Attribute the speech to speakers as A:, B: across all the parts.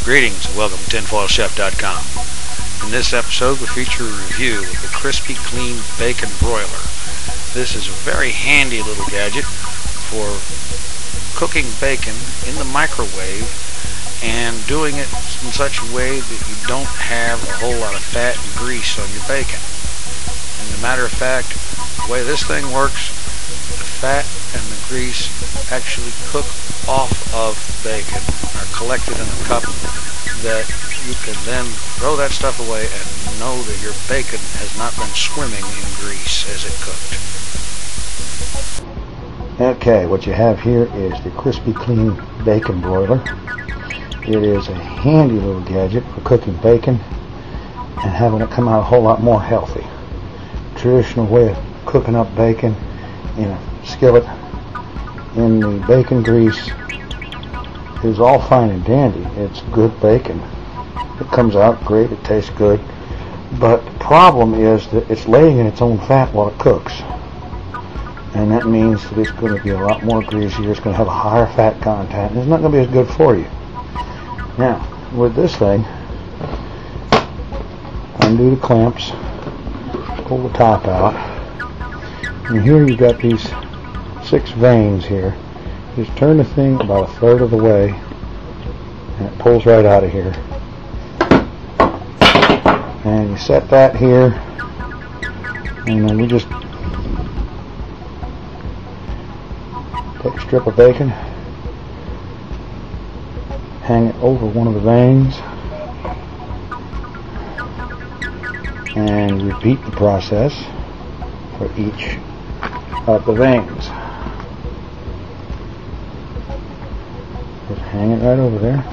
A: Greetings and welcome to tinfoilchef.com. In this episode we feature a review of the Crispy Clean Bacon Broiler. This is a very handy little gadget for cooking bacon in the microwave and doing it in such a way that you don't have a whole lot of fat and grease on your bacon. As a matter of fact, the way this thing works, the fat and the grease actually cook off of bacon, are collected in a cup that you can then throw that stuff away and know that your bacon has not been swimming in grease as it cooked.
B: Okay, what you have here is the Crispy Clean Bacon Broiler. It is a handy little gadget for cooking bacon and having it come out a whole lot more healthy. Traditional way of cooking up bacon in a skillet in the bacon grease is all fine and dandy. It's good bacon. It comes out great, it tastes good, but the problem is that it's laying in its own fat while it cooks, and that means that it's going to be a lot more greasier, it's going to have a higher fat content, and it's not going to be as good for you. Now, with this thing, undo the clamps, pull the top out, and here you've got these 6 veins here. Just turn the thing about a third of the way and it pulls right out of here. And you set that here, and then we just take a strip of bacon, hang it over one of the veins, and repeat the process for each of the veins. Just hang it right over there.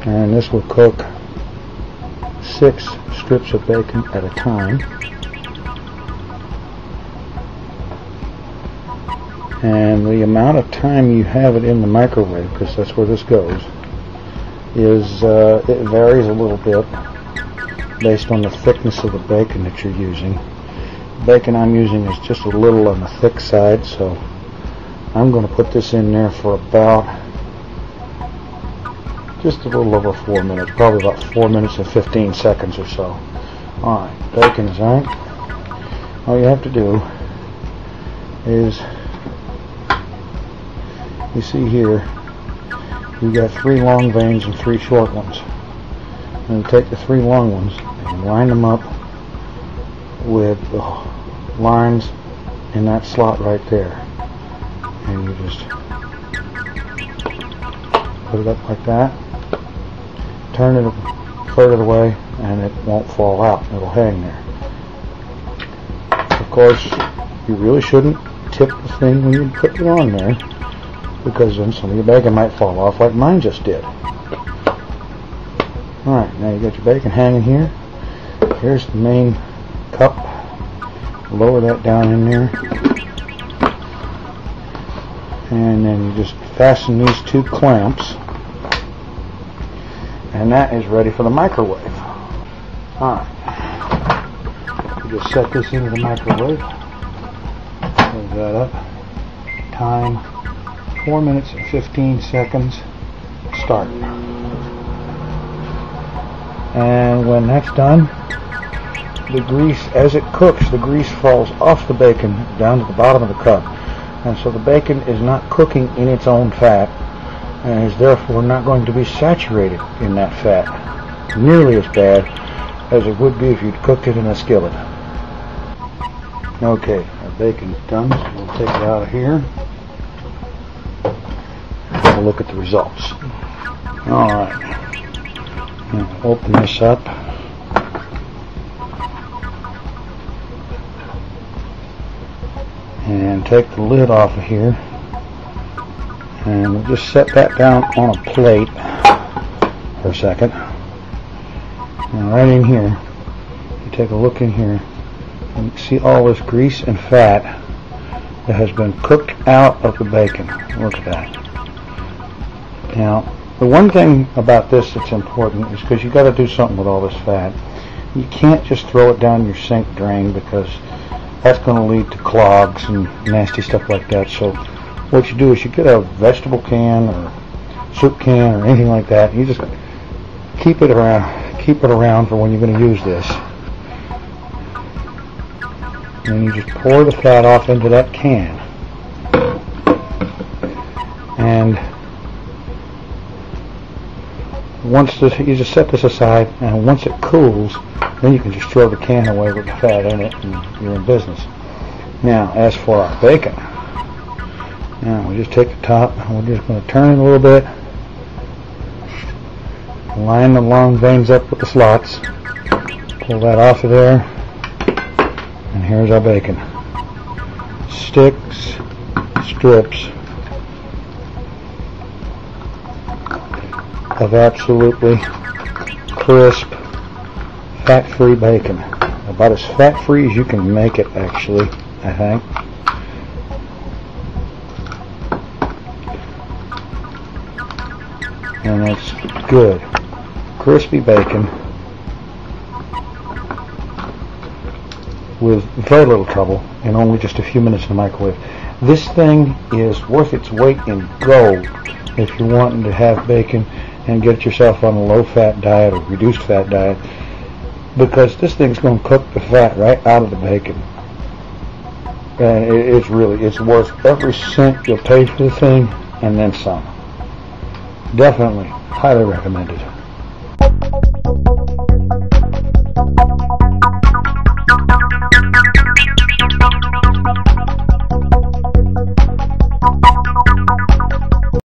B: And this will cook 6 strips of bacon at a time. And the amount of time you have it in the microwave, because that's where this goes, is it varies a little bit based on the thickness of the bacon that you're using. The bacon I'm using is just a little on the thick side, so I'm going to put this in there for about just a little over 4 minutes, probably about 4 minutes and 15 seconds or so. Alright, bacon is on. All you have to do is, you see here, you've got 3 long veins and 3 short ones. And you take the 3 long ones and line them up with the lines in that slot right there. And you just put it up like that, turn it a third of the way, and it won't fall out. It'll hang there. Of course, you really shouldn't tip the thing when you put it on there, because then some of your bacon might fall off like mine just did. Alright, now you got your bacon hanging here. Here's the main cup. Lower that down in there. And then you just fasten these 2 clamps. And that is ready for the microwave. Alright. You just set this into the microwave. Close that up. Time 4 minutes and 15 seconds. Start. And when that's done, the grease, as it cooks, the grease falls off the bacon down to the bottom of the cup. And so the bacon is not cooking in its own fat, and is therefore not going to be saturated in that fat nearly as bad as it would be if you'd cooked it in a skillet. Okay, our bacon's done, so we'll take it out of here. We'll look at the results. Alright, open this up. And take the lid off of here. And we'll just set that down on a plate for a second. Now right in here, you take a look in here, and you see all this grease and fat that has been cooked out of the bacon. Look at that. Now, the one thing about this that's important is because you've got to do something with all this fat. You can't just throw it down your sink drain because that's going to lead to clogs and nasty stuff like that. So what you do is you get a vegetable can or soup can or anything like that, and you just keep it around for when you're going to use this. And you just pour the fat off into that can. And you just set this aside, and once it cools, then you can just throw the can away with the fat in it, and you're in business. Now, as for our bacon, now we just take the top, and we're just going to turn it a little bit, line the long veins up with the slots, pull that off of there, and here's our bacon. Strips of absolutely crisp, fat-free bacon. About as fat-free as you can make it, actually, I think. And it's good. Crispy bacon with very little trouble and only just a few minutes in the microwave. This thing is worth its weight in gold if you're wanting to have bacon and get yourself on a low-fat diet or reduced-fat diet, because this thing's going to cook the fat right out of the bacon. And it's worth every cent you'll pay for the thing and then some. Definitely, highly recommended.